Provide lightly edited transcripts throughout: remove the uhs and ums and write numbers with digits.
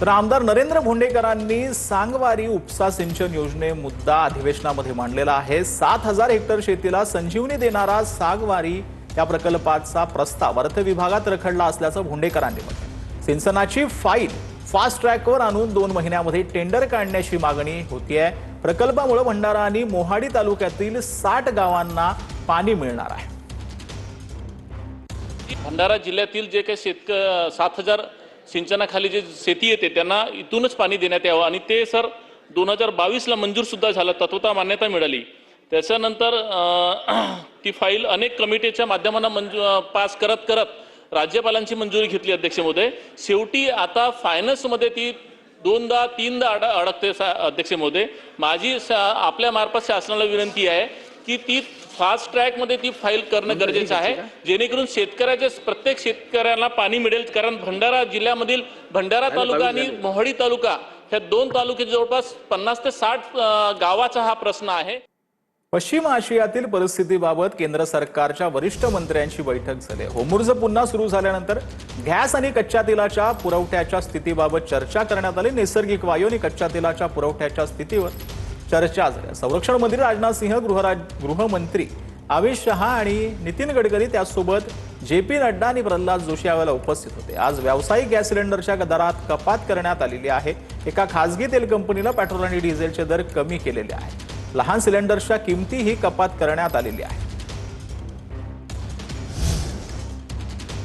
तर आमदार नरेंद्र भोंडेकरांनी सांगवारी उपसा सिंचन योजने मुद्दा अधिवेशनामध्ये मांडलेला आहे। 7,000 हेक्टर शेतीला संजीवनी देणारा सांगवारी या प्रकल्पाचा प्रस्ताव अर्थ विभागात रखडला असल्याचं भोंडेकरांनी म्हटलं। सिंचनाची फाईल फास्ट ट्रॅकवर आणून 2 महिन्यांमध्ये टेंडर काढण्याची मागणी होतीये। प्रकल्पामुळे भंडारा आणि मोहाडी तालुक्यातील 60 गावांना पाणी मिळणार आहे। भंडारा जिल्ह्यातील जे काही 7,000 सिंचनाखाली जे शेती येते त्यांना इथूनच पाणी देण्यात यावं आणि ते सर 2022 ला मंजूर सुद्धा झालं, तत्वता मान्यता मिळाली। त्याच्यानंतर ती फाईल अनेक कमिटीच्या माध्यमाने पास करत राज्यपालांची मंजुरी घेतली अध्यक्ष महोदय। शेवटी आता फायनान्समध्ये ती 2दा-3दा अडकते अध्यक्ष महोदय। माझी आपल्या मार्फत शासनाला विनंती आहे की ती फास्ट ट्रॅक मध्ये ती फाईल करणं गरजेचं आहे, जेणेकरून शेतकऱ्याच्या प्रत्येक शेतकऱ्याला पाणी मिळेल। कारण भंडारा जिल्ह्यामधील भंडारा तालुका आणि मोहाडी तालुका ह्या 2 तालुक्यात जवळपास 50 ते 60 गावाचा हा प्रश्न आहे। पश्चिम आशियातील परिस्थितीबाबत केंद्र सरकारच्या वरिष्ठ मंत्र्यांची बैठक झाली। होर्मुझ पुन्हा सुरू झाल्यानंतर गॅस आणि कच्च्या तेलाच्या पुरवठ्याच्या स्थितीबाबत चर्चा करण्यात आली। नैसर्गिक वायू आणि कच्च्या तेलाच्या पुरवठ्याच्या स्थितीवर चर्चा झाली। संरक्षण मंत्री राजनाथ सिंह, गृहमंत्री अमित शहा आणि नितीन गडकरी त्यासोबत JP नड्डा आणि प्रल्हाद जोशी यावेळेला उपस्थित होते। आज व्यावसायिक गॅस सिलेंडरच्या दरात कपात करण्यात आलेली आहे। एका खासगी तेल कंपनीला पेट्रोल आणि डिझेलचे दर कमी केलेले आहेत। लहान सिलेंडर्सच्या किमतीही कपात करण्यात आलेली आहे।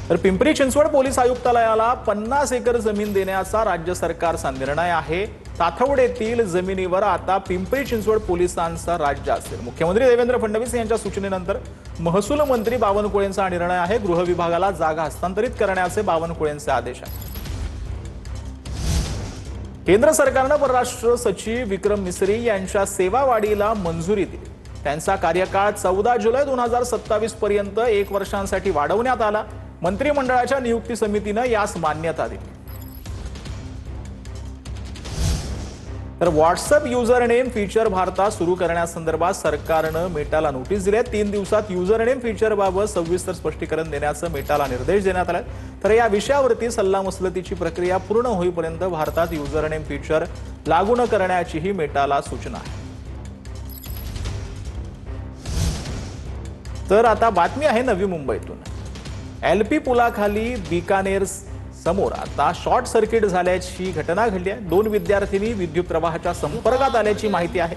तर पिंपरी चिंचवड पोलीस आयुक्तालयाला 50 एकर जमीन देण्याचा राज्य सरकारचा निर्णय आहे। ताथवडेतील जमिनीवर आता पिंपरी चिंचवड पोलिसांचा राज्य असेल। मुख्यमंत्री देवेंद्र फडणवीस यांच्या सूचनेनंतर महसूल मंत्री बावनकुळेंचा निर्णय आहे। गृह विभागाला जागा हस्तांतरित करण्याचे बावनकुळेंचे आदेश आहेत। केंद्र सरकारने परराष्ट्र सचिव विक्रम मिसरी यांच्या सेवावाढीला मंजुरी दिली। त्यांचा कार्यकाळ 14 जुलै 2027 पर्यंत 1 वर्षांसाठी वाढवण्यात आला। मंत्रिमंडळाच्या नियुक्ती समितीने यास मान्यता दिली। तर व्हॉट्सअप युजर नेम फीचर भारतात सुरू करण्यासंदर्भात सरकारने मेटाला नोटीस दिली आहे। 3 दिवसात युजर नेम फीचरबाबत सविस्तर स्पष्टीकरण देण्याचे मेटाला निर्देश देण्यात आले। तर या विषयावरती सल्लामसलतीची प्रक्रिया पूर्ण होईपर्यंत भारतात युजर नेम फीचर लागू न करण्याचीही मेटाला सूचना आहे। तर आता बातमी आहे नवी मुंबईतून। LP पुलाखाली बिकानेर समोर आता शॉर्ट सर्किट झाल्याची घटना घडली आहे। 2 विद्यार्थिनी विद्युत प्रवाहाच्या संपर्कात आल्याची माहिती आहे।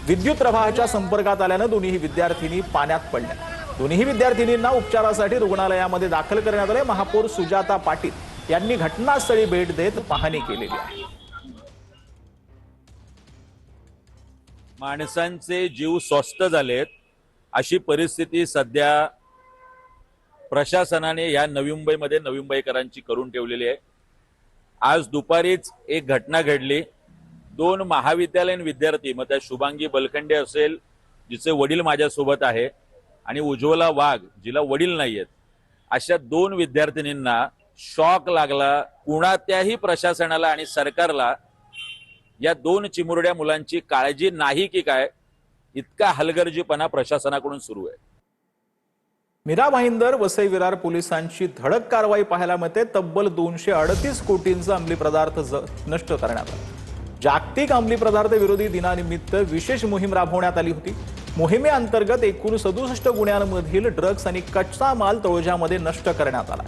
विद्युत प्रवाहाच्या संपर्कात आल्याने दोन्ही विद्यार्थिनी पाण्यात पडल्या। दोन्ही विद्यार्थिनींना उपचारासाठी रुग्णालयामध्ये दाखल करण्यात आले। महापौर सुजाता पाटील यांनी घटनास्थळी भेट देत पाहणी केलेली आहे। माणसांचे जीव स्वस्त झालेत अशी परिस्थिती सध्या प्रशासनाने या नवी मुंबईमध्ये नवी मुंबईकरांची करून ठेवलेली आहे। आज दुपारीच एक घटना घडली। 2 महाविद्यालयीन विद्यार्थी, मग त्या शुभांगी बलखंडे असेल जिचे वडील माझ्यासोबत आहे आणि उज्ज्वला वाघ जिला वडील नाहीयेत, अशा 2 विद्यार्थिनींना शॉक लागला। कुणात्याही प्रशासनाला आणि सरकारला या 2 चिमुरड्या मुलांची काळजी नाही की काय, इतका हलगर्जीपणा प्रशासनाकडून सुरू आहे। मीरा भाईंदर वसई विरार पोलिसांची धडक कारवाई पाहायला मिळते। तब्बल 238 कोटींचा अंमली पदार्थ नष्ट करण्यात आला। जागतिक अंमली पदार्थ विरोधी दिनानिमित्त विशेष मोहीम राबवण्यात आली होती। मोहिमेअंतर्गत एकूण 67 गुन्ह्यांमधील ड्रग्ज आणि कच्चा माल तळोजामध्ये नष्ट करण्यात आला।